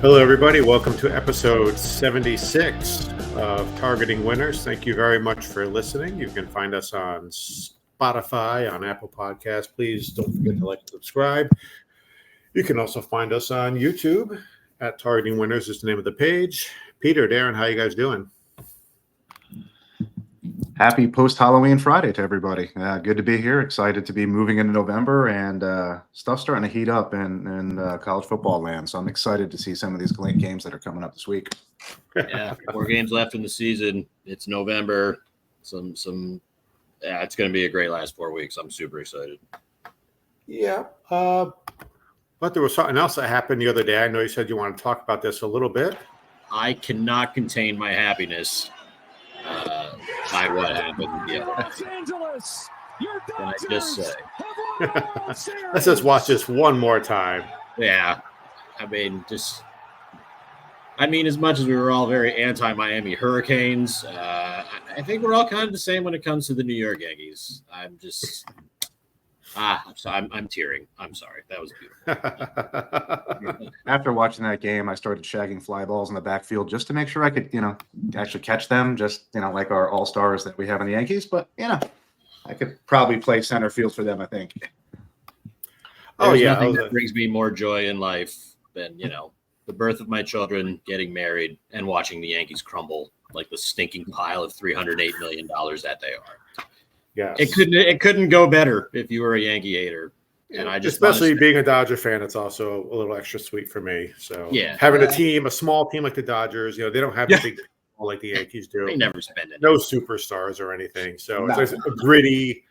Hello, everybody. Welcome to episode 76 of Targeting Winners. Thank you very much for listening. You can find us on Spotify, on Apple Podcasts. Please don't forget to like and subscribe. You can also find us on YouTube at Targeting Winners is the name of the page. Peter, Darren, how you guys doing? Happy post-Halloween Friday to everybody. Good to be here. Excited to be moving into November, and stuff's starting to heat up in college football land. So I'm excited to see some of these games that are coming up this week. Yeah, 4 games left in the season. It's November. It's going to be a great last 4 weeks. I'm super excited. Yeah. But there was something else that happened the other day. I know you said you want to talk about this a little bit. I cannot contain my happiness by what happened. Yeah. Can I just say? Let's just watch this one more time. Yeah. I mean, as much as we were all very anti-Miami Hurricanes, I think we're all kind of the same when it comes to the New York Yankees. I'm just... I'm tearing. I'm sorry. That was beautiful. After watching that game, I started shagging fly balls in the backfield just to make sure I could, actually catch them, just, like our all-stars that we have in the Yankees. But, I could probably play center field for them, I think. There's nothing that brings me more joy in life than, the birth of my children, getting married, and watching the Yankees crumble like the stinking pile of $308 million that they are. Yes. It couldn't go better if you were a Yankee hater. And I just especially being a Dodger fan, it's also a little extra sweet for me. So having a small team like the Dodgers, they don't have a big people like the Yankees do. They never spend it. No superstars or anything. So it's a gritty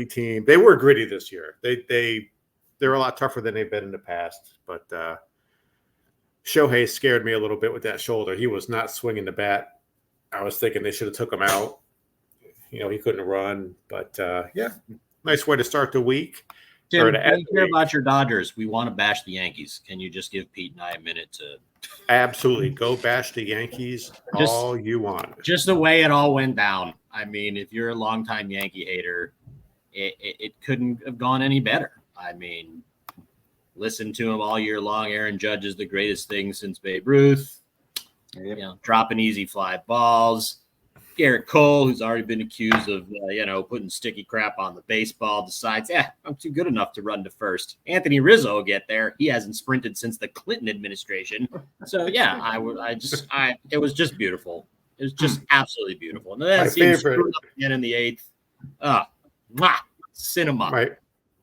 team. They were gritty this year. They're a lot tougher than they've been in the past. But Shohei scared me a little bit with that shoulder. He was not swinging the bat. I was thinking they should have took him out. He couldn't run, but nice way to start the week. Tim, don't care about your Dodgers. We want to bash the Yankees. Can you just give Pete and I a minute to? Absolutely. Go bash the Yankees all you want. Just the way it all went down. I mean, if you're a longtime Yankee hater, it couldn't have gone any better. I mean, listen to him all year long. Aaron Judge is the greatest thing since Babe Ruth. Yep. Dropping easy fly balls. Garrett Cole, who's already been accused of, putting sticky crap on the baseball, decides, I'm too good enough to run to first. Anthony Rizzo will get there. He hasn't sprinted since the Clinton administration. So, it was just beautiful. It was just absolutely beautiful. And then screwed up again in the 8th. Cinema.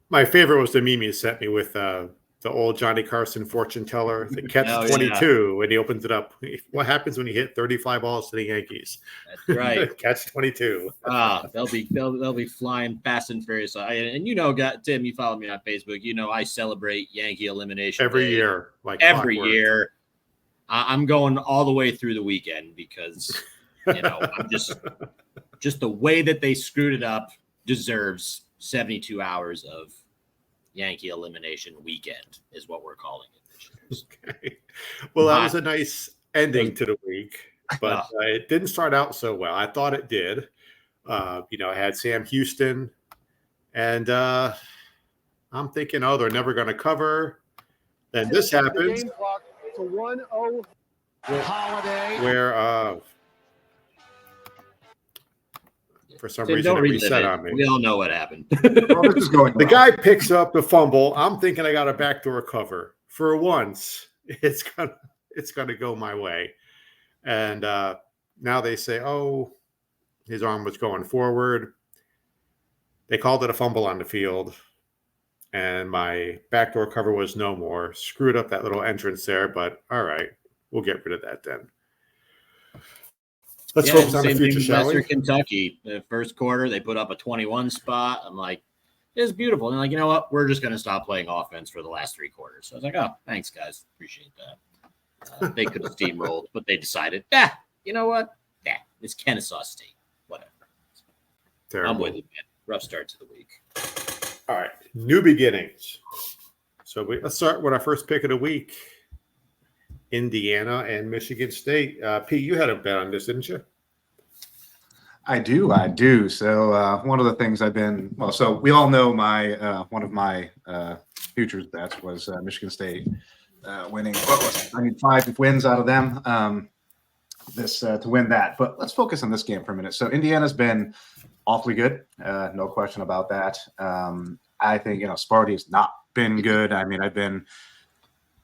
My favorite was the meme you sent me with the old Johnny Carson fortune teller, the catch 22, and he opens it up. What happens when you hit 30 fly balls to the Yankees? That's right. Catch 22. They'll be flying fast and furious. And Tim, you follow me on Facebook. I celebrate Yankee elimination every day. Year, every year. I'm going all the way through the weekend because I'm just the way that they screwed it up deserves 72 hours of Yankee elimination weekend is what we're calling it. Okay. Well, that was a nice ending to the week, but it didn't start out so well. I thought it did. I had Sam Houston, and I'm thinking, they're never going to cover. Then this happens. It's a 1-0 Holiday. Where for some reason it reset on me. We all know what happened. The guy picks up the fumble. I'm thinking I got a backdoor cover. For once, it's gonna go my way. And now they say, his arm was going forward. They called it a fumble on the field. And my backdoor cover was no more. Screwed up that little entrance there, but all right, we'll get rid of that then. Let's focus on the future, shall we? Western Kentucky, the first quarter, they put up a 21 spot. I'm like, it's beautiful. And they're like, you know what? We're just going to stop playing offense for the last 3 quarters. So I was like, thanks, guys. Appreciate that. They could have steamrolled, but they decided, you know what? It's Kennesaw State. Whatever. Terrible. I'm with you, man. Rough start to the week. All right. New beginnings. So let's start with our first pick of the week. Indiana and Michigan State. Pete, you had a bet on this, didn't you? I do. So one of the things so we all know my one of my futures bets was Michigan State winning. What was it? I need 5 wins out of them this to win that. But let's focus on this game for a minute. So Indiana's been awfully good, no question about that. I think Sparty's not been good. I mean,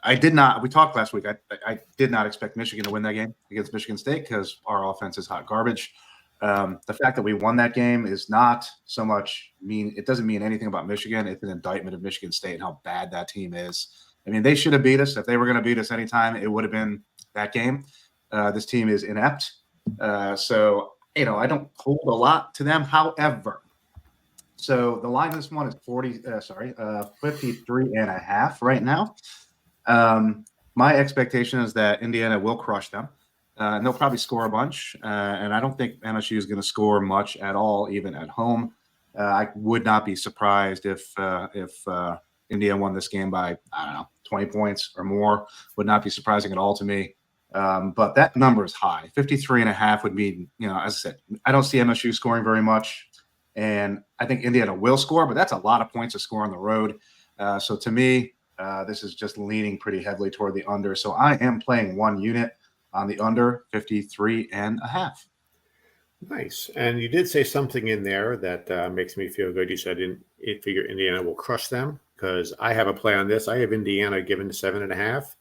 I did not. We talked last week. I did not expect Michigan to win that game against Michigan State because our offense is hot garbage. The fact that we won that game is not so much it doesn't mean anything about Michigan. It's an indictment of Michigan State and how bad that team is. I mean, they should have beat us. If they were going to beat us anytime, it would have been that game. This team is inept. So, I don't hold a lot to them. However, so the line this one is 53.5 right now. My expectation is that Indiana will crush them. And they'll probably score a bunch. And I don't think MSU is going to score much at all, even at home. I would not be surprised if Indiana won this game by, 20 points or more. Would not be surprising at all to me. But that number is high. 53.5 would mean, as I said, I don't see MSU scoring very much. And I think Indiana will score, but that's a lot of points to score on the road. So to me, this is just leaning pretty heavily toward the under. So I am playing 1 unit on the under 53.5. Nice. And you did say something in there that makes me feel good. You said it figure Indiana will crush them because I have a play on this. I have Indiana given 7.5,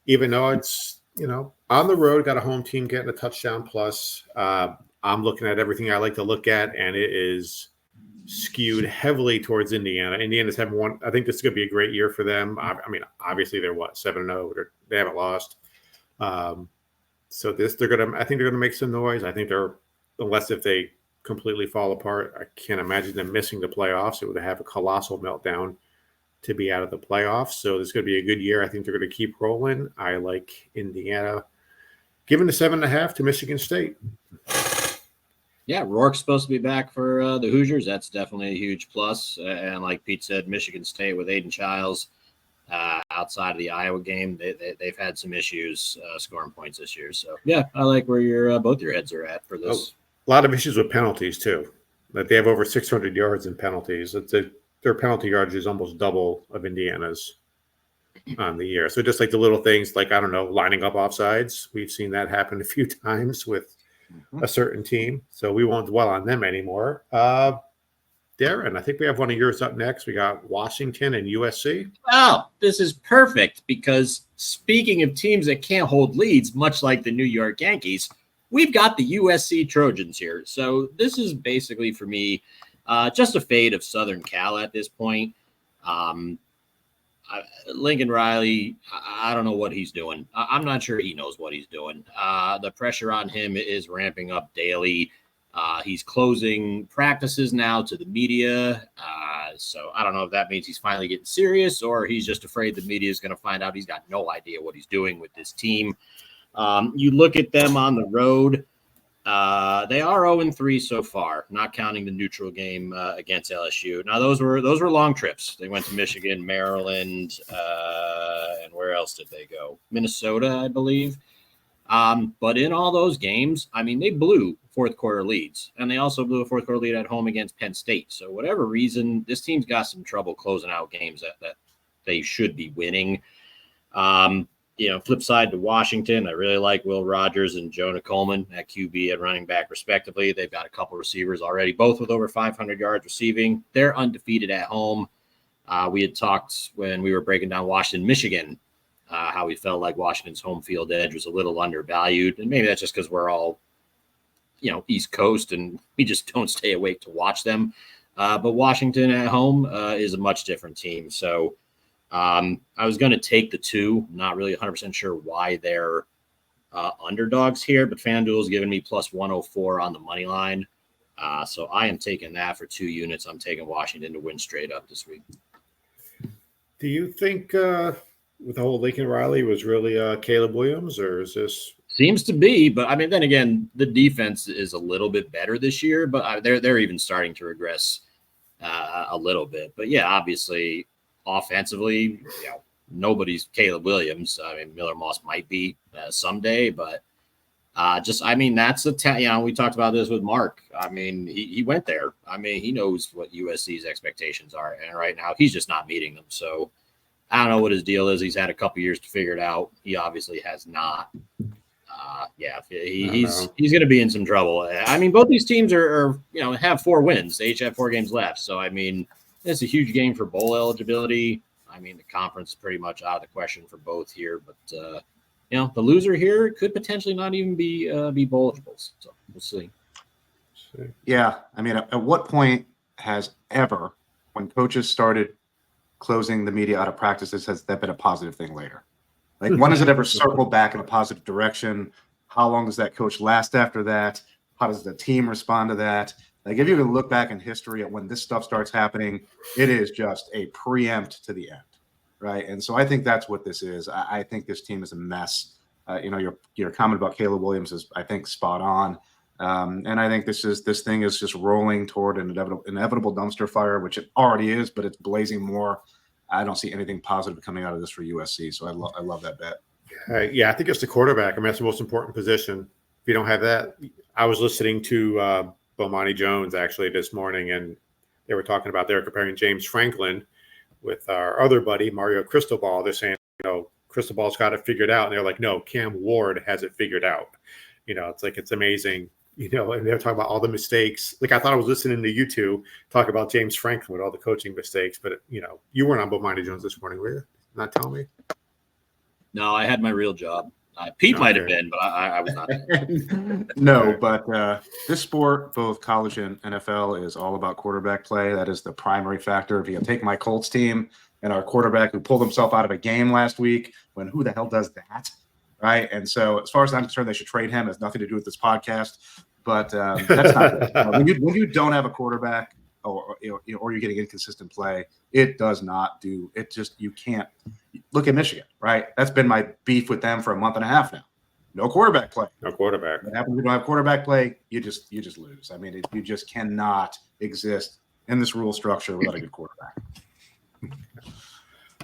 even though it's, on the road, got a home team getting a touchdown plus. I'm looking at everything I like to look at, and it is skewed heavily towards Indiana. Indiana's having one. I think this is going to be a great year for them. I mean, obviously they're 7-0. They haven't lost. So I think they're going to make some noise. I think unless if they completely fall apart, I can't imagine them missing the playoffs. It would have a colossal meltdown to be out of the playoffs. So this is going to be a good year. I think they're going to keep rolling. I like Indiana giving the 7.5 to Michigan State. Yeah, Rourke's supposed to be back for the Hoosiers. That's definitely a huge plus. And like Pete said, Michigan State with Aiden Childs outside of the Iowa game, they've had some issues scoring points this year. So, yeah, I like where both your heads are at for this. A lot of issues with penalties, too. That they have over 600 yards in penalties. Their penalty yardage is almost double of Indiana's on the year. So just like the little things like, lining up offsides. We've seen that happen a few times with a certain team. So we won't dwell on them anymore. Darren, I think we have one of yours up next. We got Washington and USC. Oh, this is perfect because speaking of teams that can't hold leads, much like the New York Yankees, we've got the USC Trojans here. So this is basically for me just a fade of Southern Cal at this point. Lincoln Riley, I don't know what he's doing. I'm not sure he knows what he's doing. The pressure on him is ramping up daily. He's closing practices now to the media. So I don't know if that means he's finally getting serious or he's just afraid the media is going to find out he's got no idea what he's doing with this team. You look at them on the road. They are 0-3 so far, not counting the neutral game against LSU. Now those were long trips. They went to Michigan, Maryland, and where else did they go? Minnesota, I believe. But in all those games, I mean, they blew fourth quarter leads, and they also blew a fourth quarter lead at home against Penn State. So whatever reason, this team's got some trouble closing out games that they should be winning. Flip side to Washington, I really like Will Rogers and Jonah Coleman at QB and running back, respectively. They've got a couple receivers already, both with over 500 yards receiving. They're undefeated at home. We had talked when we were breaking down Washington, Michigan, how we felt like Washington's home field edge was a little undervalued. And maybe that's just because we're all, East Coast and we just don't stay awake to watch them. But Washington at home is a much different team. So I was going to take the 2, not really 100% sure why they're underdogs here, but FanDuel is giving me plus 104 on the money line. So I am taking that for 2 units. I'm taking Washington to win straight up this week. Do you think with the whole Lincoln Riley was really Caleb Williams, or is this? Seems to be, but I mean, then again, the defense is a little bit better this year, but they're even starting to regress a little bit. But yeah, obviously, offensively, nobody's Caleb Williams. I mean, Miller Moss might be someday, but That's we talked about this with Mark. I mean, he went there. I mean, he knows what USC's expectations are, and right now he's just not meeting them. So I don't know what his deal is. He's had a couple years to figure it out. He obviously has not. He's going to be in some trouble. I mean, both these teams are have 4 wins. They each have 4 games left. So I mean, it's a huge game for bowl eligibility. I mean, the conference is pretty much out of the question for both here, but the loser here could potentially not even be bowl eligible. So we'll see. Yeah, I mean, at what point has ever, when coaches started closing the media out of practices, has that been a positive thing later? Like, when has it ever circled back in a positive direction? How long does that coach last after that? How does the team respond to that? Like, if you can look back in history at when this stuff starts happening, it is just a preempt to the end, right? And so I think that's what this is. I think this team is a mess. Your comment about Caleb Williams is, I think, spot on. And I think this thing is just rolling toward an inevitable dumpster fire, which it already is, but it's blazing more. I don't see anything positive coming out of this for USC. So I love that bet. I think it's the quarterback. I mean, that's the most important position. If you don't have that, I was listening to Bomani Jones actually this morning, and they were talking about they're comparing James Franklin with our other buddy Mario Cristobal. They're saying, Cristobal's got it figured out, and they're like, no, Cam Ward has it figured out. It's like, it's amazing. And they're talking about all the mistakes. Like, I thought I was listening to you two talk about James Franklin with all the coaching mistakes, but you weren't on Bomani Jones this morning, were you? Not telling me. No, I had my real job. Pete might have been, but I was not there. No, but this sport, both college and NFL, is all about quarterback play. That is the primary factor. If you take my Colts team and our quarterback who pulled himself out of a game last week, when who the hell does that? Right. And so as far as I'm concerned, they should trade him. It has nothing to do with this podcast. But that's not good. When you don't have a quarterback or you're getting inconsistent play, it does not do it. Just, you can't look at Michigan. Right. That's been my beef with them for a month and a half now. No quarterback play. No quarterback. What happens when you don't have quarterback play? You just lose. I mean, you just cannot exist in this rule structure without a good quarterback.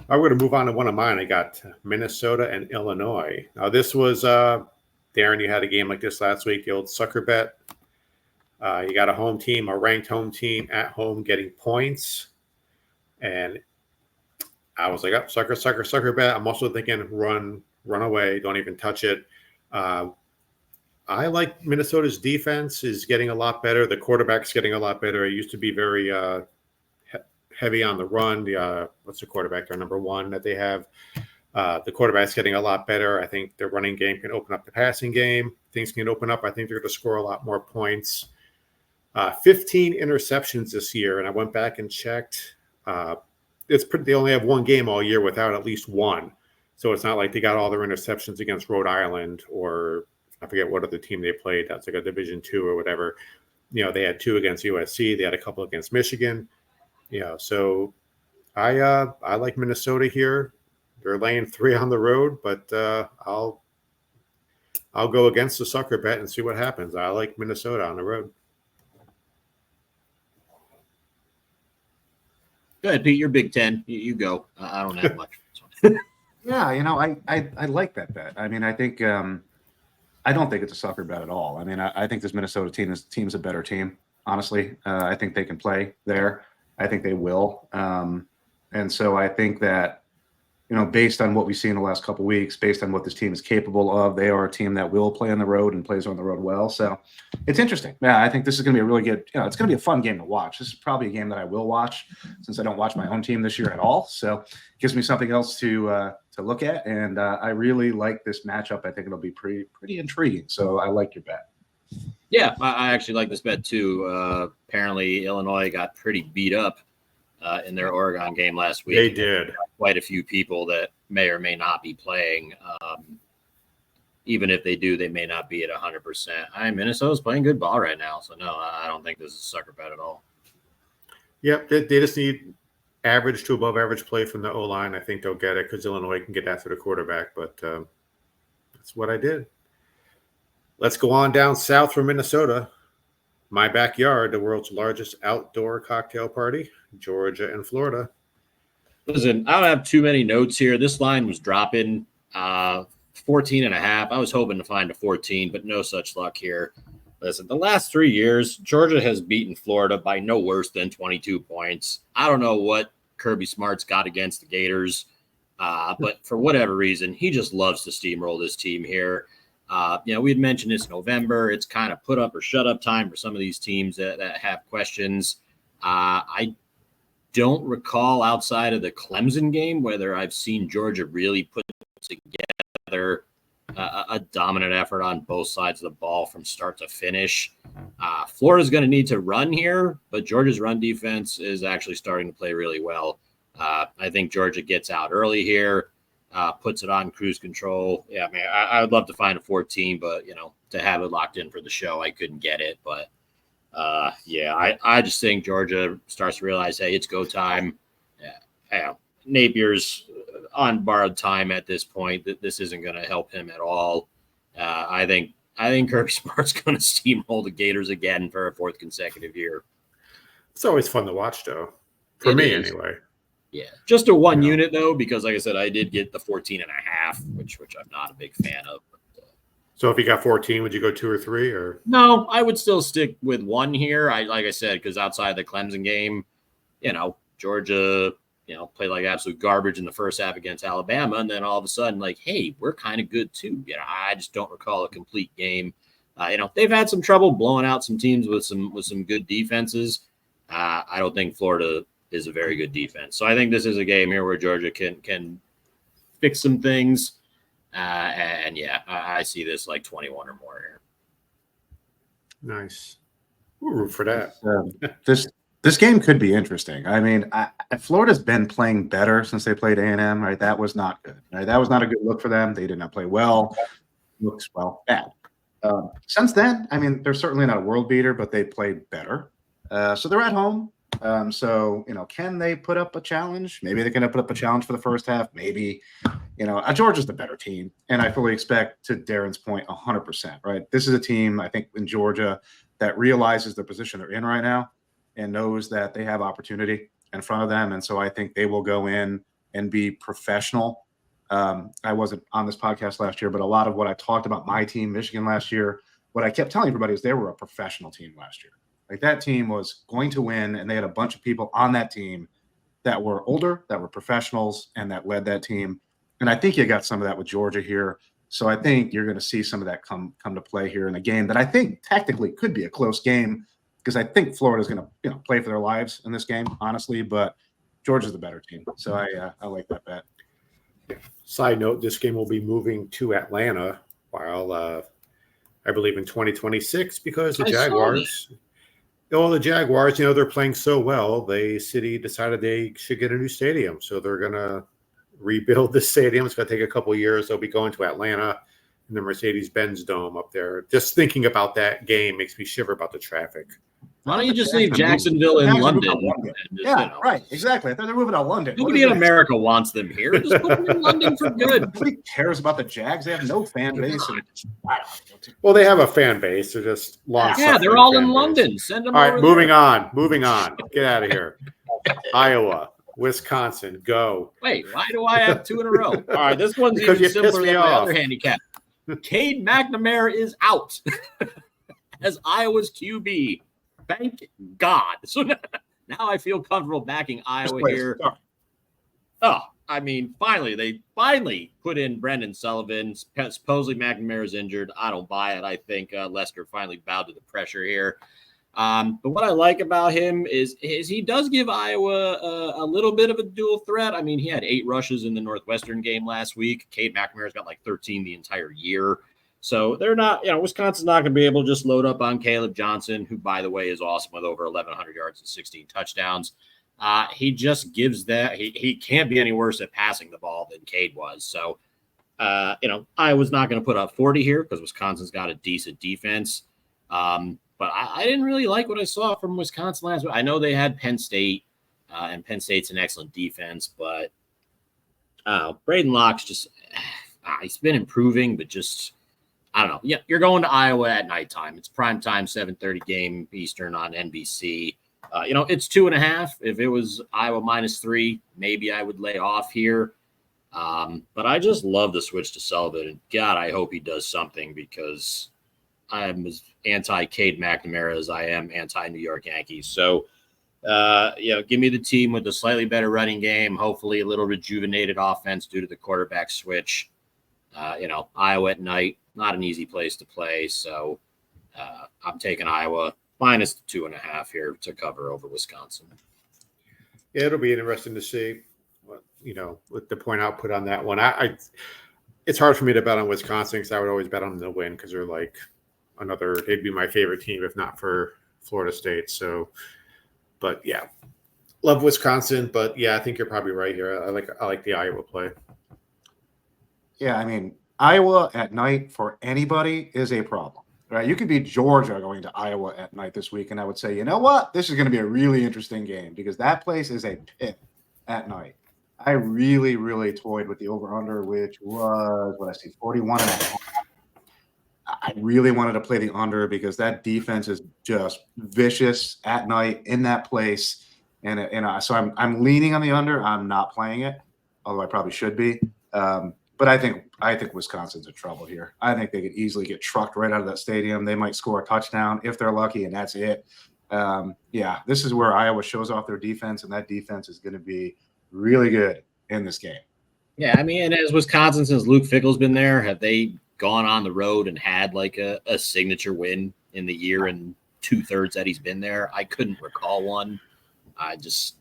I'm going to move on to one of mine. I got Minnesota and Illinois. Now, this was, Darren, you had a game like this last week, the old sucker bet. You got a ranked home team at home getting points. And I was like, sucker bet. I'm also thinking run away, don't even touch it. I like Minnesota's defense is getting a lot better. The quarterback's getting a lot better. It used to be very heavy on the run. What's the quarterback? Their number 1 that they have. The quarterback's getting a lot better. I think their running game can open up the passing game. Things can open up. I think they're going to score a lot more points. 15 interceptions this year, and I went back and checked. They only have 1 game all year without at least 1. So it's not like they got all their interceptions against Rhode Island, or I forget what other team they played. That's like a Division II or whatever. They had 2 against USC. They had a couple against Michigan. So I like Minnesota here. They're laying 3 on the road, but I'll go against the sucker bet and see what happens. I like Minnesota on the road. Go ahead, Pete. You're Big Ten. You go. I don't have much. Yeah, I like that bet. I mean, I think I don't think it's a sucker bet at all. I mean, I think this Minnesota team's a better team. Honestly, I think they can play there. I think they will. And so I think that, based on what we've seen in the last couple of weeks, based on what this team is capable of, they are a team that will play on the road and plays on the road well. So it's interesting. Yeah, I think this is going to be a really good, it's going to be a fun game to watch. This is probably a game that I will watch since I don't watch my own team this year at all. So it gives me something else to look at. And I really like this matchup. I think it'll be pretty intriguing. So I like your bet. Yeah, I actually like this bet too. Apparently, Illinois got pretty beat up in their Oregon game last week. They did. Quite a few people that may or may not be playing. Even if they do, they may not be at 100%. Minnesota's playing good ball right now, so no, I don't think this is a sucker bet at all. Yep, they just need average to above average play from the O-line. I think they'll get it because Illinois can get after the quarterback, but that's what I did. Let's go on down south from Minnesota. My backyard, the world's largest outdoor cocktail party, Georgia and Florida. Listen, I don't have too many notes here. This line was dropping 14.5. I was hoping to find a 14, but no such luck here. Listen, the last 3 years, Georgia has beaten Florida by no worse than 22 points. I don't know what Kirby Smart's got against the Gators, but for whatever reason, he just loves to steamroll this team here. We had mentioned this in November. It's kind of put up or shut up time for some of these teams that have questions. I don't recall outside of the Clemson game whether I've seen Georgia really put together a dominant effort on both sides of the ball from start to finish. Florida's going to need to run here, but Georgia's run defense is actually starting to play really well. I think Georgia gets out early here, puts it on cruise control. Yeah, man, I would love to find a 14, but, to have it locked in for the show, I couldn't get it. But, I just think Georgia starts to realize, hey, it's go time. Yeah, Napier's on borrowed time at this point. That this isn't going to help him at all. I think Kirby Smart's going to steamroll the Gators again for a 4th consecutive year. It's always fun to watch, though. For me, anyway. Yeah, just a one unit though, because like I said, I did get the 14.5, which I'm not a big fan of. So if you got 14, would you go 2 or 3 or? No, I would still stick with 1 here. Like I said, because outside the Clemson game, Georgia, played like absolute garbage in the first half against Alabama, and then all of a sudden, like, hey, we're kind of good too. I just don't recall a complete game. They've had some trouble blowing out some teams with some good defenses. I don't think Florida is a very good defense, so I think this is a game here where Georgia can fix some things. I see this like 21 or more here. Nice. We'll root for that. This game could be interesting. I mean, Florida's been playing better since they played A&M, right? That was not good. Right? That was not a good look for them. They did not play well. Looks, bad. Since then, I mean, they're certainly not a world beater, but they played better. So they're at home. Can they put up a challenge? Maybe they can put up a challenge for the first half. Maybe, Georgia's the better team. And I fully expect, to Darren's point, 100%, right? This is a team, I think, in Georgia that realizes the position they're in right now and knows that they have opportunity in front of them. And so I think they will go in and be professional. I wasn't on this podcast last year, but a lot of what I talked about my team, Michigan, last year, what I kept telling everybody is they were a professional team last year. Like, that team was going to win, and they had a bunch of people on that team that were older, that were professionals, and that led that team. And I think you got some of that with Georgia here. So I think you're going to see some of that come to play here in a game that I think tactically could be a close game, because I think Florida's going to play for their lives in this game, honestly. But Georgia's the better team, so I like that bet. Side note: this game will be moving to Atlanta, while I believe in 2026, because the Jaguars. Well, the Jaguars, they're playing so well. The city decided they should get a new stadium, so they're going to rebuild the stadium. It's going to take a couple of years. They'll be going to Atlanta in the Mercedes-Benz Dome up there. Just thinking about that game makes me shiver about the traffic. Why don't you just leave Jacksonville in London? Right, exactly. I thought they're moving to London. Nobody in America wants them here. Just put them in London for good. Nobody cares about the Jags. They have no fan base. Well, they have a fan base. They're just long. Yeah, they're all in London. Send them. All right, moving on. Get out of here. Iowa, Wisconsin, go. Wait, why do I have 2 in a row? All right, this one's even simpler than my other handicap. Cade McNamara is out as Iowa's QB. Thank God. So now I feel comfortable backing Iowa here. Oh, I mean, they finally put in Brendan Sullivan. Supposedly McNamara's injured. I don't buy it. I think Lester finally bowed to the pressure here. But what I like about him is he does give Iowa a little bit of a dual threat. I mean, he had 8 rushes in the Northwestern game last week. Cade McNamara's got like 13 the entire year. So they're not, Wisconsin's not going to be able to just load up on Caleb Johnson, who, by the way, is awesome with over 1,100 yards and 16 touchdowns. He just gives that. He can't be any worse at passing the ball than Cade was. So, Iowa's not going to put up 40 here because Wisconsin's got a decent defense. But I didn't really like what I saw from Wisconsin last week. I know they had Penn State, and Penn State's an excellent defense, but Braden Locke's just he's been improving, but just I don't know. Yeah, you're going to Iowa at nighttime. It's primetime, 7:30 game Eastern on NBC. It's 2.5. If it was Iowa -3, maybe I would lay off here. But I just love the switch to Sullivan. And God, I hope he does something because I'm as anti-Cade McNamara as I am anti-New York Yankees. So, give me the team with a slightly better running game, hopefully a little rejuvenated offense due to the quarterback switch. Iowa at night, not an easy place to play. So I'm taking Iowa minus the 2.5 here to cover over Wisconsin. Yeah, it'll be interesting to see with the point output on that one. It's hard for me to bet on Wisconsin because I would always bet on them to win because they're like they'd be my favorite team if not for Florida State. So, but yeah, love Wisconsin. But yeah, I think you're probably right here. I like the Iowa play. Yeah, I mean, Iowa at night for anybody is a problem, right? You could be Georgia going to Iowa at night this week, and I would say, you know what? This is going to be a really interesting game because that place is a pit at night. I really, really toyed with the over-under, which was, 41.5. I really wanted to play the under because that defense is just vicious at night in that place. So I'm leaning on the under. I'm not playing it, although I probably should be. But I think Wisconsin's in trouble here. I think they could easily get trucked right out of that stadium. They might score a touchdown if they're lucky, and that's it. This is where Iowa shows off their defense, and that defense is going to be really good in this game. Yeah, I mean, and as Wisconsin, since Luke Fickell's been there, have they gone on the road and had like a signature win in the year and 2/3 that he's been there? I couldn't recall one. It's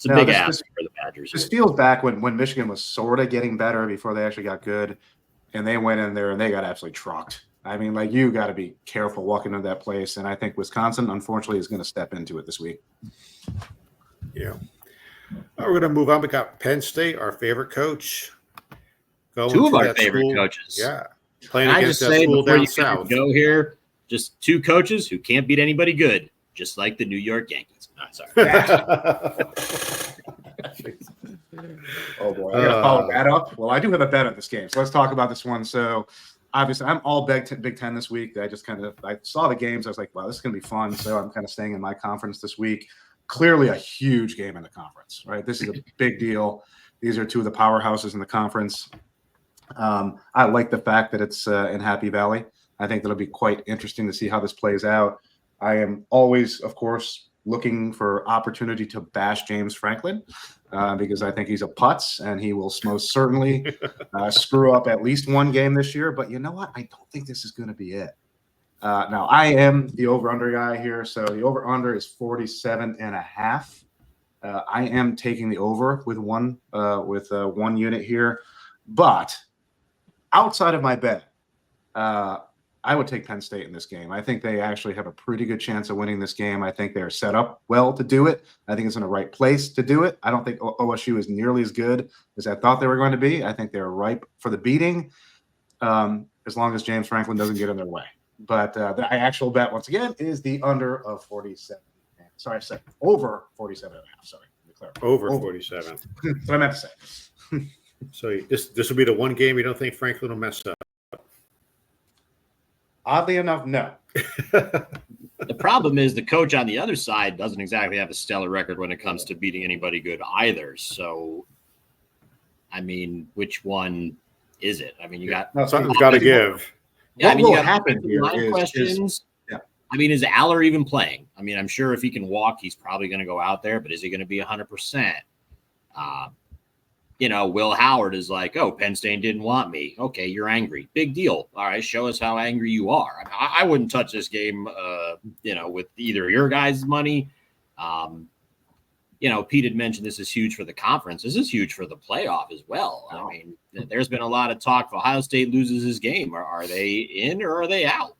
a big ask for the Badgers. This feels back when Michigan was sort of getting better before they actually got good, and they went in there and they got absolutely trucked. I mean, like, you got to be careful walking into that place, and I think Wisconsin, unfortunately, is going to step into it this week. Yeah. We're going to move on. We got Penn State, our favorite coach. Two of our favorite coaches. Yeah. Playing Can against I just that say school before down you south. go here, just two coaches who can't beat anybody good, just like the New York Yankees. No, sorry. Oh, boy. I got to follow that up. Well, I do have a bet on this game, so let's talk about this one. So, obviously, I'm all Big Ten this week. I saw the games. I was like, wow, this is going to be fun. So I'm kind of staying in my conference this week. Clearly a huge game in the conference, right? This is a big deal. These are two of the powerhouses in the conference. I like the fact that it's in Happy Valley. I think that'll be quite interesting to see how this plays out. I am always, of course, looking for opportunity to bash James Franklin because I think he's a putz and he will most certainly screw up at least one game this year. But you know what? I don't think this is going to be it. Now, I am the over-under guy here. So the over-under is 47.5. I am taking the over with one unit here. But outside of my bet, I would take Penn State in this game. I think they actually have a pretty good chance of winning this game. I think they're set up well to do it. I think it's in the right place to do it. I don't think OSU is nearly as good as I thought they were going to be. I think they're ripe for the beating as long as James Franklin doesn't get in their way. But the actual bet, once again, is the under of 47. Sorry, I said over 47.5. Sorry. Over 47. That's what I meant to say. So this will be the one game you don't think Franklin will mess up? Oddly enough, no. The problem is the coach on the other side doesn't exactly have a stellar record when it comes to beating anybody good either. So, I mean, which one is it? I mean, you got something's got to give. Yeah, I mean, what you will got happen here questions. Yeah. I mean, is Aller even playing? I mean, I'm sure if he can walk, he's probably going to go out there, but is he going to be 100%? Will Howard is like, oh, Penn State didn't want me. Okay, you're angry. Big deal. All right, show us how angry you are. I wouldn't touch this game, with either of your guys' money. Pete had mentioned this is huge for the conference. This is huge for the playoff as well. I mean, there's been a lot of talk. If Ohio State loses his game, are they in or are they out?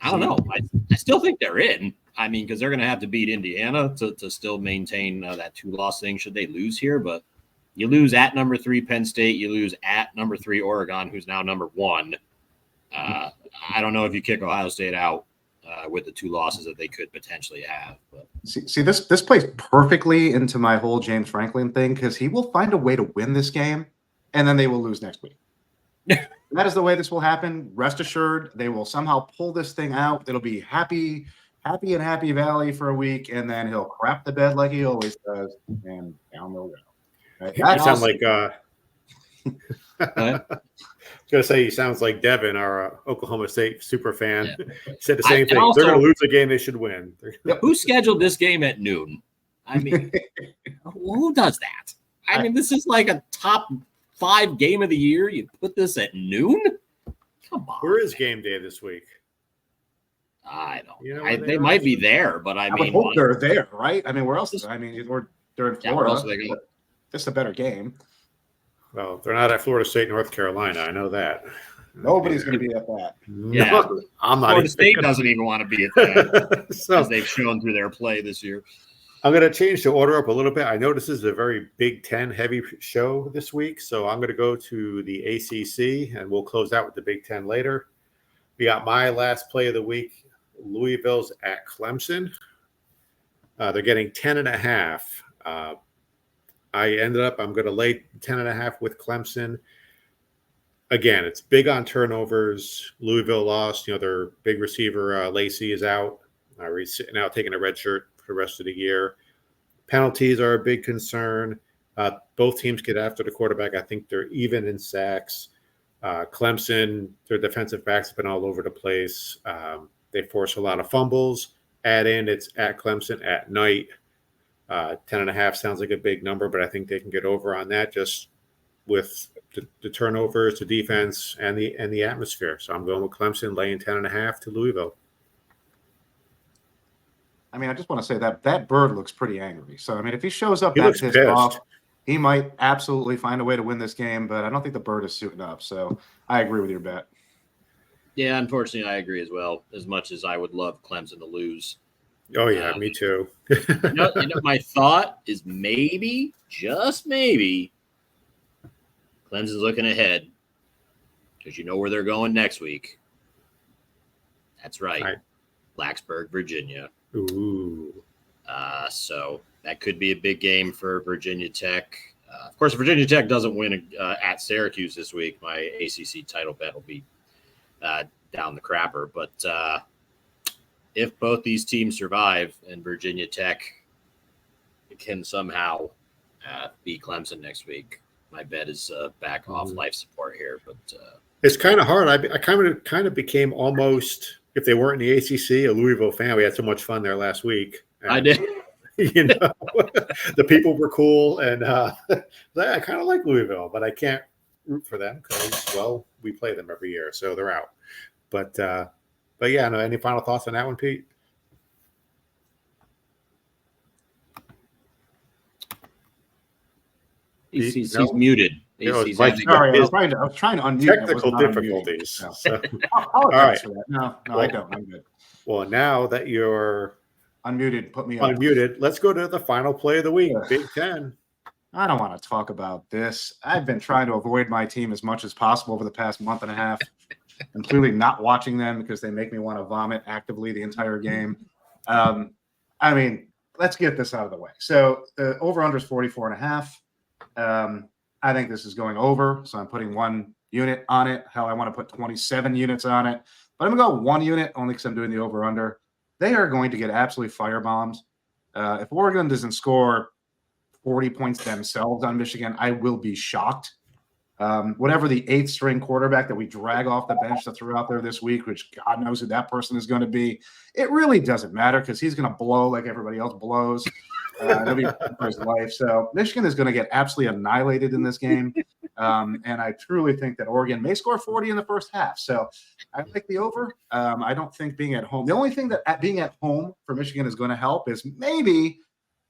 I don't know. I still think they're in. I mean, because they're going to have to beat Indiana to still maintain that 2-loss thing should they lose here. But you lose at number 3 Penn State. You lose at number 3 Oregon, who's now number 1. I don't know if you kick Ohio State out with the 2 losses that they could potentially have. But see this plays perfectly into my whole James Franklin thing because he will find a way to win this game, and then they will lose next week. That is the way this will happen. Rest assured, they will somehow pull this thing out. It'll be happy in Happy Valley for a week, and then he'll crap the bed like he always does, and down they'll go. Right? You That's sound also- like I was gonna say he sounds like Devin, our Oklahoma State super fan. Said the same and thing. also- They're gonna lose a game they should win. Who scheduled this game at noon? I mean, who does that? I mean, this is like a top 5 game of the year. You put this at noon? Come on. Where is game day this week? I don't You know know. where they They are? might be there, but I I would mean, hope they're there, right? I mean, where else? I mean, they're in Yeah, where Florida. else are they going? Just a better game. Well, they're not at Florida State, North Carolina. I know that. Nobody's going to be at that. Yeah. No, I'm not. Florida even State gonna- doesn't even want to be at that, So as they've shown through their play this year. I'm going to change the order up a little bit. I know this is a very Big Ten heavy show this week, so I'm going to go to the ACC, and we'll close out with the Big Ten later. We got my last play of the week. Louisville's at Clemson. They're getting 10.5. I'm going to lay 10.5 with Clemson. Again, it's big on turnovers. Louisville lost. Their big receiver, Lacey, is out. He's now taking a red shirt for the rest of the year. Penalties are a big concern. Both teams get after the quarterback. I think they're even in sacks. Clemson, their defensive backs have been all over the place. They force a lot of fumbles. Add in, it's at Clemson at night. 10.5 sounds like a big number, but I think they can get over on that just with the turnovers, the defense, and the atmosphere. So I'm going with Clemson, laying 10.5 to Louisville. I mean, I just want to say that bird looks pretty angry. So, I mean, if he shows up He that looks pissed pissed. off, he might absolutely find a way to win this game, but I don't think the bird is suiting up. So I agree with your bet. Yeah, unfortunately, I agree as well. As much as I would love Clemson to lose, Oh, yeah, me too. my thought is maybe, just maybe, Clemson's looking ahead because you know where they're going next week. That's right, Right. Blacksburg, Virginia. Ooh. So that could be a big game for Virginia Tech. Of course, if Virginia Tech doesn't win at Syracuse this week, my ACC title bet will be down the crapper. But if both these teams survive and Virginia Tech can somehow beat Clemson next week, my bet is back off life support here. But It's kind of hard. I kind of became almost, if they weren't in the ACC, a Louisville fan. We had so much fun there last week. And, I did. The people were cool, and I kind of like Louisville, but I can't root for them because, well, we play them every year, so they're out. But yeah, no. Any final thoughts on that one, Pete? He's No. muted. You know, He's Mike, having- Sorry, I His was trying to unmute. and I was Technical not unmuting. difficulties. So, So, I apologize All right. for that. No, I Well- don't. I'm good. well, now that you're Unmuted. Put me on. unmuted, let's go to the final play of the week. Ugh. Big Ten. I don't want to talk about this. I've been trying to avoid my team as much as possible over the past month and a half, completely not watching them because they make me want to vomit actively the entire game. I mean, let's get this out of the way. So the over-under is 44.5. I think this is going over, so I'm putting 1 unit on it. Hell, I want to put 27 units on it, but I'm going to go 1 unit only because I'm doing the over-under. They are going to get absolutely firebombed. If Oregon doesn't score 40 points themselves on Michigan, I will be shocked. Whatever the 8th string quarterback that we drag off the bench to throw out there this week, which God knows who that person is going to be, it really doesn't matter because he's going to blow like everybody else blows. That'll be for his life. So Michigan is going to get absolutely annihilated in this game. And I truly think that Oregon may score 40 in the first half. So I like the over. I don't think being at home, the only thing that being at home for Michigan is going to help is maybe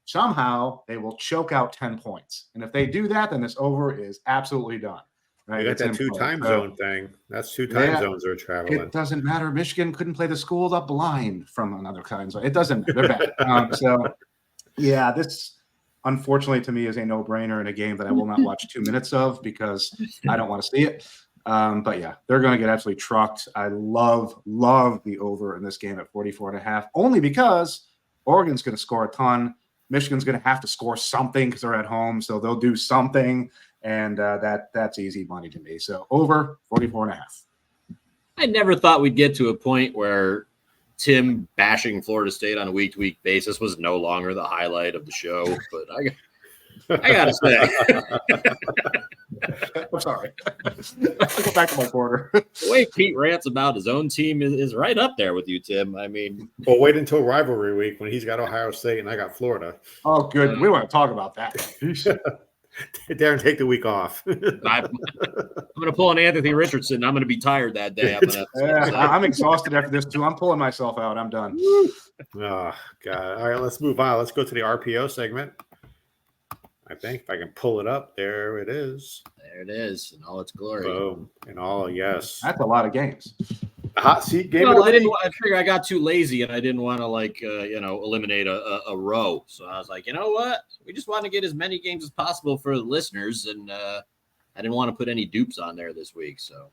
somehow they will choke out 10 points. And if they do that, then this over is absolutely done. Right? You got It's that in 2 play. time So zone thing. That's 2 time Yeah. zones they're traveling. it doesn't matter. Michigan couldn't play the school up blind from another time zone. It doesn't matter. They're bad. So, yeah, this unfortunately to me is a no-brainer in a game that I will not watch 2 minutes of because I don't want to see it. But yeah, they're going to get absolutely trucked. I love the over in this game at 44.5, only because Oregon's going to score a ton. Michigan's going to have to score something because they're at home, so they'll do something, and that's easy money to me. So over 44.5. I never thought we'd get to a point where Tim bashing Florida State on a week-to-week basis was no longer the highlight of the show. But I gotta say, I'm sorry. Go back to my corner. the way Pete rants about his own team is right up there with you, Tim. I mean, Well, wait until rivalry week when he's got Ohio State and I got Florida. Oh, good. We want to talk about that. Darren, take the week off. I'm going to pull an Anthony Richardson. I'm going to be tired that day. I'm exhausted after this too. I'm pulling myself out. I'm done. Oh, God. All right, let's move on. Let's go to the RPO segment. I think if I can pull it up, there it is. There it is in all its glory. Boom. And all, yes. That's a lot of games. The hot seat game. Well, I figured I got too lazy and I didn't want to eliminate a row. So I was like, you know what? We just want to get as many games as possible for the listeners, and I didn't want to put any dupes on there this week. So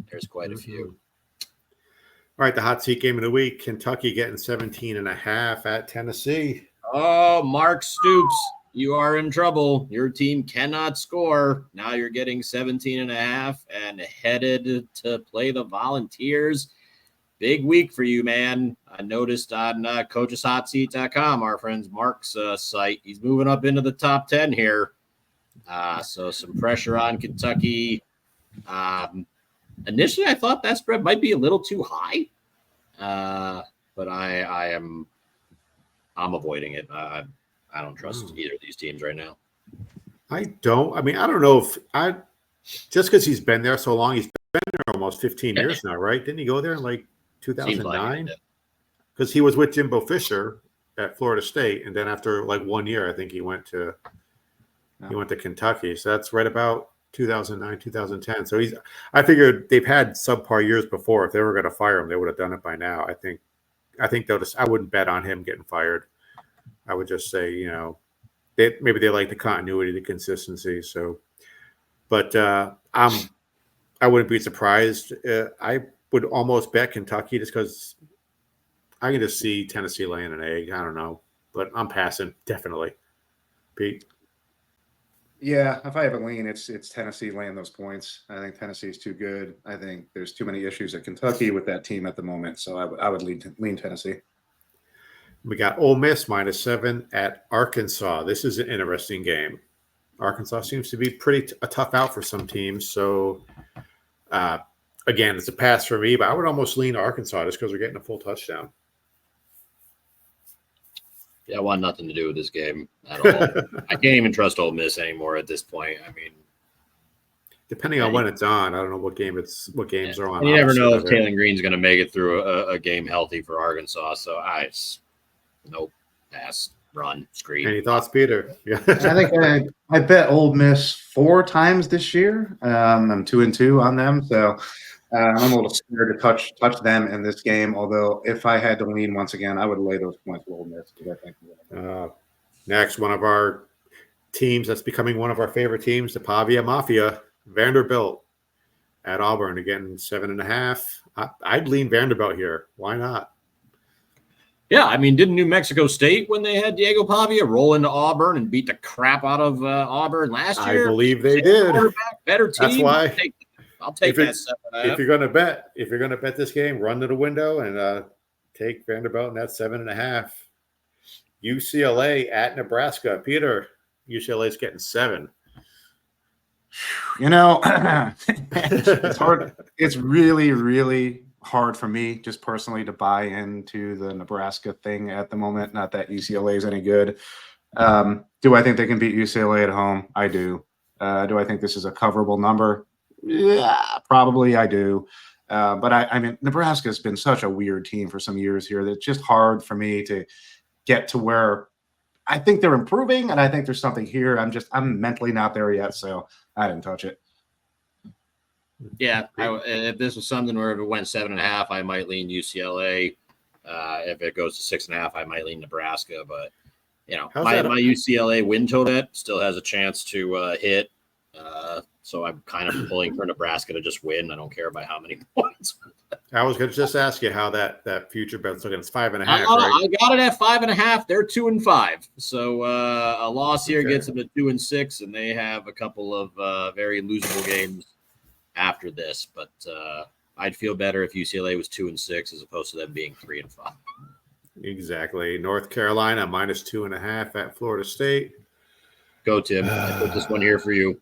there's quite a few. All right, the hot seat game of the week. Kentucky getting 17.5 at Tennessee. Oh, Mark Stoops, you are in trouble. Your team cannot score. Now you're getting 17.5 and headed to play the Volunteers. Big week for you, man. I noticed on coacheshotseat.com, our friend's Mark's site, he's moving up into the top 10 here. So some pressure on Kentucky. Initially, I thought that spread might be a little too high, but I'm avoiding it. I don't trust either of these teams right now. I don't know if just because he's been there so long, he's been there almost 15 years now, right? Didn't he go there in like 2009? Because he was with Jimbo Fisher at Florida State, and then after like 1 year, I think he went to Kentucky. So that's right about 2009, 2010. So I figured they've had subpar years before. If they were going to fire him, they would have done it by now. I think I wouldn't bet on him getting fired. I would just say, maybe they like the continuity, the consistency. So, but I wouldn't be surprised. I would almost bet Kentucky just because I can just see Tennessee laying an egg. I don't know, but I'm passing definitely. Pete. Yeah, if I have a lean, it's Tennessee laying those points. I think Tennessee's too good. I think there's too many issues at Kentucky with that team at the moment. So I would lean Tennessee. We got Ole Miss -7 at Arkansas. This is an interesting game. Arkansas seems to be a tough out for some teams. So, again, it's a pass for me, but I would almost lean Arkansas just because they're getting a full touchdown. Yeah, I want nothing to do with this game at all. I can't even trust Ole Miss anymore at this point. I mean, depending on when it's on, I don't know what games are on. And you never know if Taylor Green's going to make it through a game healthy for Arkansas. So nope, pass, run, screen. Any thoughts, Peter? Yeah. I think I bet Ole Miss 4 times this year. I'm 2-2 on them, so I'm a little scared to touch them in this game. Although if I had to lean once again, I would lay those points with Ole Miss. I think next, one of our teams that's becoming one of our favorite teams, the Pavia Mafia, Vanderbilt at Auburn, again 7.5. I'd lean Vanderbilt here. Why not? Yeah, I mean, didn't New Mexico State, when they had Diego Pavia, roll into Auburn and beat the crap out of Auburn last year? I believe they did. Better team. That's why I'll take that. If you're gonna bet this game, run to the window and take Vanderbilt in that 7.5. UCLA at Nebraska. Peter, UCLA's getting 7. It's hard. It's really, really hard for me just personally to buy into the Nebraska thing at the moment. Not that UCLA is any good. Do I think they can beat UCLA at home? I do. Do I think this is a coverable number? Yeah, probably I do. But I mean, Nebraska has been such a weird team for some years here that it's just hard for me to get to where I think they're improving, and I think there's something here. I'm mentally not there yet, so I didn't touch it. Yeah, if this was something where if it went 7.5, I might lean UCLA. If it goes to 6.5, I might lean Nebraska. But my UCLA win total still has a chance to hit. So I'm kind of pulling for Nebraska to just win. I don't care by how many points. I was going to just ask you how that future bet's looking. It's 5.5. Right? I got it at 5.5. They're 2-5. So a loss here gets them to 2-6, and they have a couple of very losable games after this. But I'd feel better if UCLA was 2-6 as opposed to them being 3-5. Exactly. North Carolina -2.5 at Florida State. Go, Tim. I put this one here for you.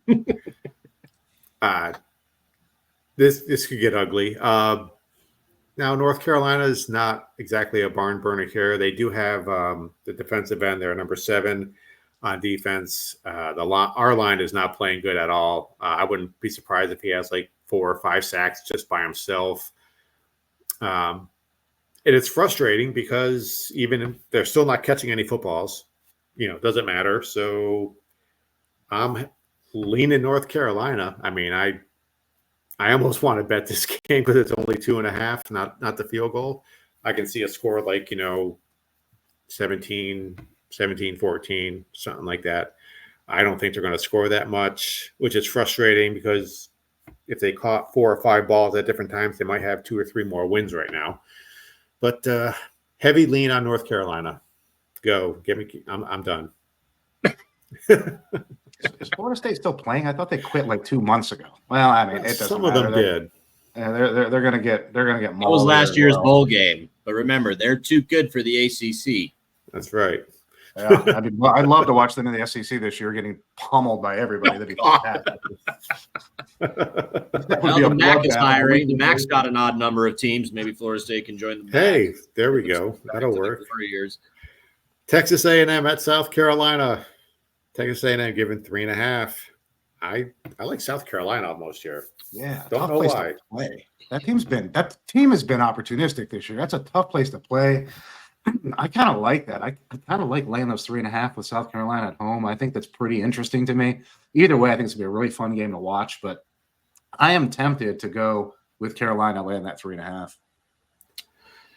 This could get ugly. Now, North Carolina is not exactly a barn burner here. They do have the defensive end. They're number 7 on defense. Our line is not playing good at all. I wouldn't be surprised if he has like 4 or 5 sacks just by himself. And it's frustrating because even if they're still not catching any footballs, it doesn't matter. So I'm leaning North Carolina. I mean, I almost want to bet this game because it's only 2.5, not the field goal. I can see a score like, 17, 14, something like that. I don't think they're going to score that much, which is frustrating because if they caught 4 or 5 balls at different times, they might have 2 or 3 more wins right now. But heavy lean on North Carolina. Go. I'm done. Is Florida State still playing? I thought they quit like 2 months ago. Well, I mean, it doesn't Some matter. of them did. Yeah, they're gonna get That was last year's bowl game. But remember, they're too good for the ACC. That's right. Yeah, I mean, I'd love to watch them in the SEC this year, getting pummeled by everybody. That'd be fantastic. Well, the MAC is hiring. The MAC's got an odd number of teams. Maybe Florida State can join the MAC. Hey, there we go. That'll work. 3 years. Texas A&M at South Carolina. Texas A&M given 3.5. I like South Carolina almost here. Yeah, Don't tough know place why. to play. That team has been opportunistic this year. That's a tough place to play. I kind of like that. I kind of like laying those 3.5 with South Carolina at home. I think that's pretty interesting to me. Either way, I think it's gonna be a really fun game to watch. But I am tempted to go with Carolina laying that 3.5.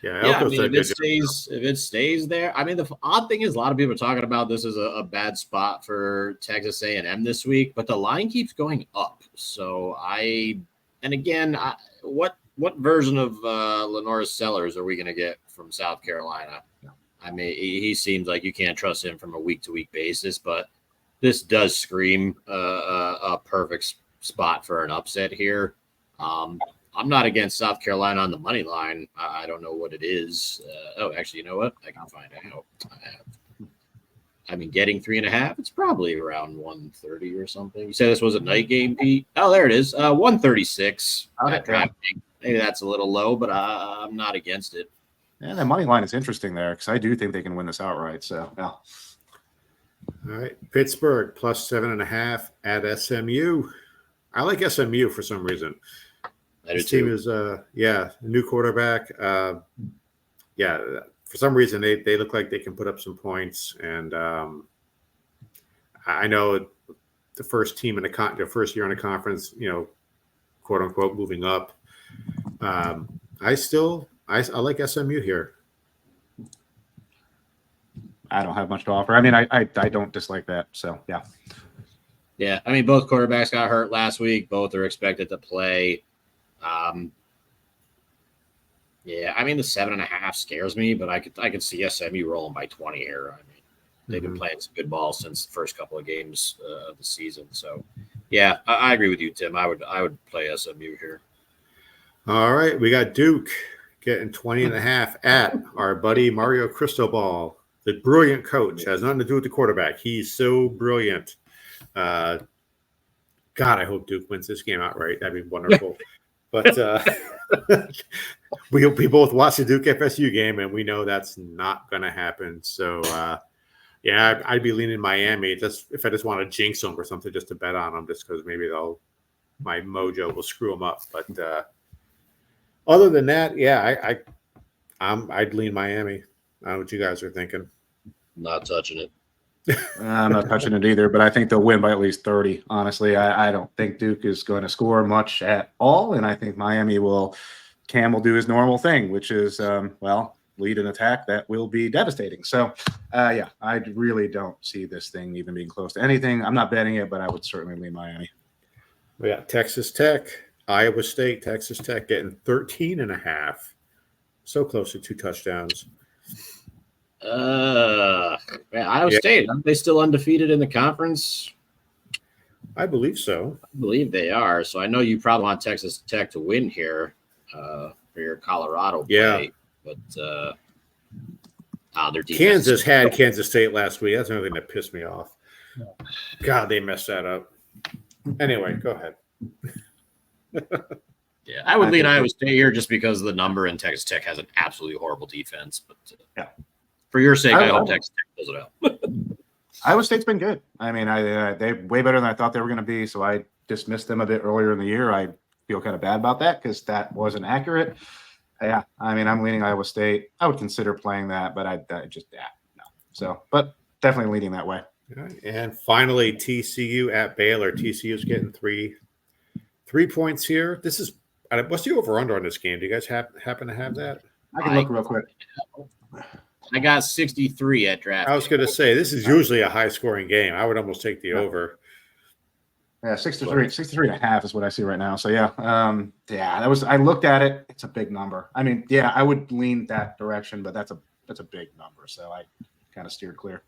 Yeah, Yeah, I Elko mean, said if it stays there, I mean, the odd thing is a lot of people are talking about this as a bad spot for Texas A&M this week, but the line keeps going up. So what version of Lenore Sellers are we going to get from South Carolina? Yeah. I mean, he seems like you can't trust him from a week-to-week basis, but this does scream a perfect spot for an upset here. I'm not against South Carolina on the money line. I don't know what it is. Actually, you know what? I can find out. I mean, getting 3.5, it's probably around 130 or something. You said this was a night game, Pete? Oh, there it is. 136. Maybe that's a little low, but I'm not against it. Yeah, that money line is interesting there because I do think they can win this outright. So, yeah. All right. Pittsburgh plus 7.5 at SMU. I like SMU for some reason. This team is, a new quarterback. For some reason, they look like they can put up some points. And I know the first team in the first year in the conference, quote unquote, moving up. I like SMU here. I don't have much to offer. I mean, I don't dislike that. So, yeah. Yeah, I mean, both quarterbacks got hurt last week. Both are expected to play. I mean, the 7.5 scares me, but I could see SMU rolling by 20 here. I mean, they've been playing some good ball since the first couple of games of the season. So, yeah, I agree with you, Tim. I would play SMU here. All right, we got Duke getting 20.5 at our buddy Mario Cristobal, the brilliant coach. Has nothing to do with the quarterback. He's so brilliant. God, I hope Duke wins this game outright. That'd be wonderful. But we both watched the Duke FSU game, and we know that's not going to happen. So, I'd be leaning Miami just if I just want to jinx them or something, just to bet on them, just because maybe my mojo will screw them up. But other than that, I'd lean Miami. I don't know what you guys are thinking. Not touching it. I'm not touching it either, but I think they'll win by at least 30. Honestly, I don't think Duke is going to score much at all, and I think Miami Cam will do his normal thing, which is, lead an attack that will be devastating. So, I really don't see this thing even being close to anything. I'm not betting it, but I would certainly lean Miami. We got Texas Tech, Iowa State, Texas Tech getting 13.5. So close to 2 touchdowns. Iowa State, aren't they still undefeated in the conference? I believe so. I believe they are. So I know you probably want Texas Tech to win here for your Colorado play. But their defense. Kansas had Kansas State last week. That's another thing that pissed me off. God, they messed that up. Anyway, go ahead. Yeah, I would I lean think Iowa State here just because of the number, and Texas Tech has an absolutely horrible defense. But Yeah. for your sake, I I- hope I- Texas Tech pulls it out. Iowa State's been good. I mean, they're way better than I thought they were going to be. So I dismissed them a bit earlier in the year. I feel kind of bad about that because that wasn't accurate. Yeah, I mean, I'm leaning Iowa State. I would consider playing that, but I just no. So, but definitely leaning that way. All right. And finally, TCU at Baylor. TCU's getting 3 points here. This is what's the over/under on this game? Do you guys happen to have that? I can look real quick. I got 63 at draft. I was going to say this is usually a high-scoring game. I would almost take the over. Yeah, 63 and a half is what I see right now. So yeah, I looked at it. It's a big number. I mean, yeah, I would lean that direction, but that's a big number. So I kind of steered clear.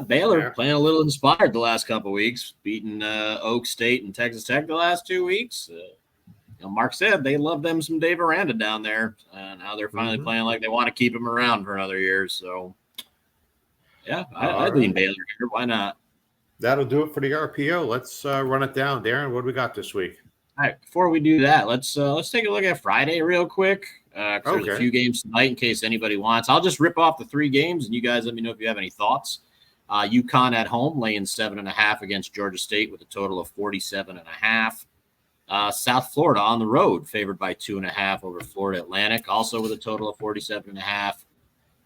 Baylor Yeah. playing a little inspired the last couple of weeks, beating Oak State and Texas Tech the last 2 weeks. Mark said they love them some Dave Aranda down there. Now they're finally playing like they want to keep him around for another year. So, yeah, I'd lean Baylor here. Why not? That'll do it for the RPO. Let's run it down. Darren, what do we got this week? All right, before we do that, let's take a look at Friday real quick. 'Cause there's a Okay. few games tonight in case anybody wants. I'll just rip off the 3 games, and you guys let me know if you have any thoughts. UConn at home laying 7.5 against Georgia State with a total of 47.5. South Florida on the road favored by 2.5 over Florida Atlantic, also with a total of 47.5.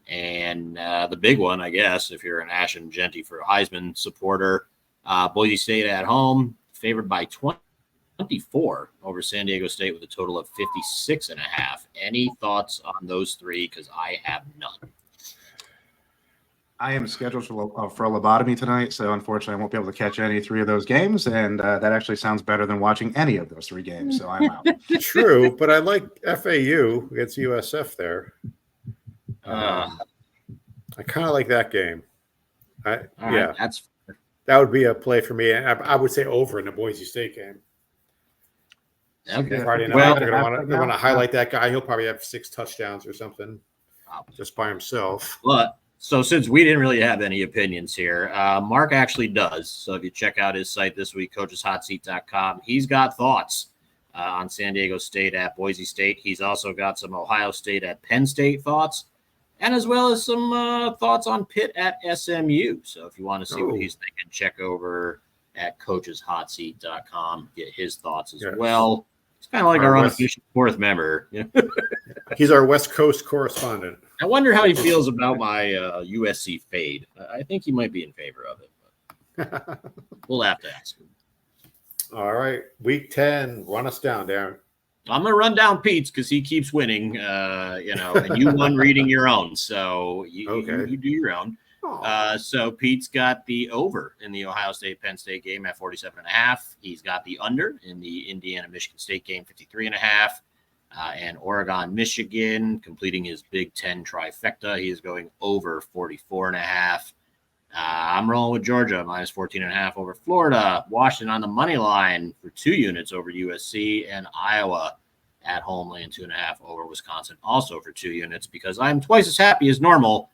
And the big one, I guess, if you're an Ashton Genty for a Heisman supporter, Boise State at home favored by 24 over San Diego State with a total of 56.5. Any thoughts on those 3? Because I have none. I am scheduled for a lobotomy tonight, so unfortunately, I won't be able to catch any 3 of those games, and that actually sounds better than watching any of those 3 games. So I'm out. True, but I like FAU against USF there. Uh, I kind of like that game. All right, Yeah, that's that would be a play for me. I would say over in the Boise State game. okay. Friday night, Well, they're going to want to highlight that guy. He'll probably have 6 touchdowns or something Wow. just by himself. But so since we didn't really have any opinions here, Mark actually does. So if you check out his site this week, coacheshotseat.com, he's got thoughts on San Diego State at Boise State. He's also got some Ohio State at Penn State thoughts, and as well as some thoughts on Pitt at SMU. So if you want to see what he's thinking, check over at coacheshotseat.com, get his thoughts as well. It's kind of like our unofficial 4th member. He's our West Coast correspondent. I wonder how he feels about my USC fade. I think he might be in favor of it, but we'll have to ask him. All right. Week 10. Run us down, Darren. I'm going to run down Pete's because he keeps winning, and you won reading your own. So you do your own. So Pete's got the over in the Ohio State-Penn State game at 47.5. He's got the under in the Indiana-Michigan State game, 53.5. And Oregon-Michigan completing his Big Ten trifecta. He is going over 44.5. I'm rolling with Georgia, minus 14.5 over Florida. Washington on the money line for 2 units over USC, and Iowa at home laying 2.5 over Wisconsin, also for 2 units, because I'm twice as happy as normal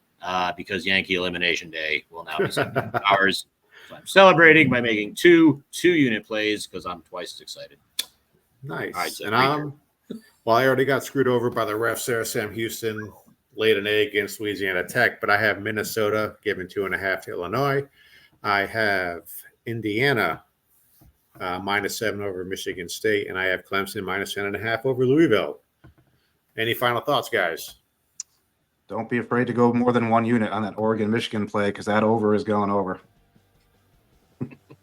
because Yankee Elimination Day will now be 7 hours. So I'm celebrating by making 2 2-unit plays because I'm twice as excited. Nice. All right, so well, I already got screwed over by the refs there. Sam Houston laid an egg against Louisiana Tech, but I have Minnesota giving 2.5 to Illinois. I have Indiana -7 over Michigan State, and I have Clemson -10.5 over Louisville. Any final thoughts, guys? Don't be afraid to go more than 1 unit on that Oregon-Michigan play because that over is going over.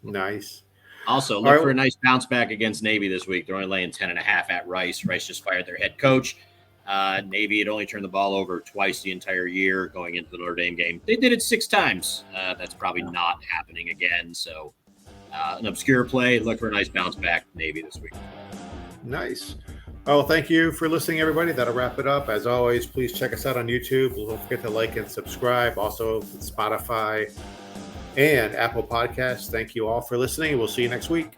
Nice. Also, look for a nice bounce back against Navy this week. They're only laying 10.5 at Rice. Rice just fired their head coach. Navy had only turned the ball over twice the entire year going into the Notre Dame game. They did it 6 times. That's probably not happening again. So an obscure play. Look for a nice bounce back Navy this week. Nice. Oh, thank you for listening, everybody. That'll wrap it up. As always, please check us out on YouTube. Don't forget to like and subscribe. Also, Spotify and Apple Podcasts. Thank you all for listening. We'll see you next week.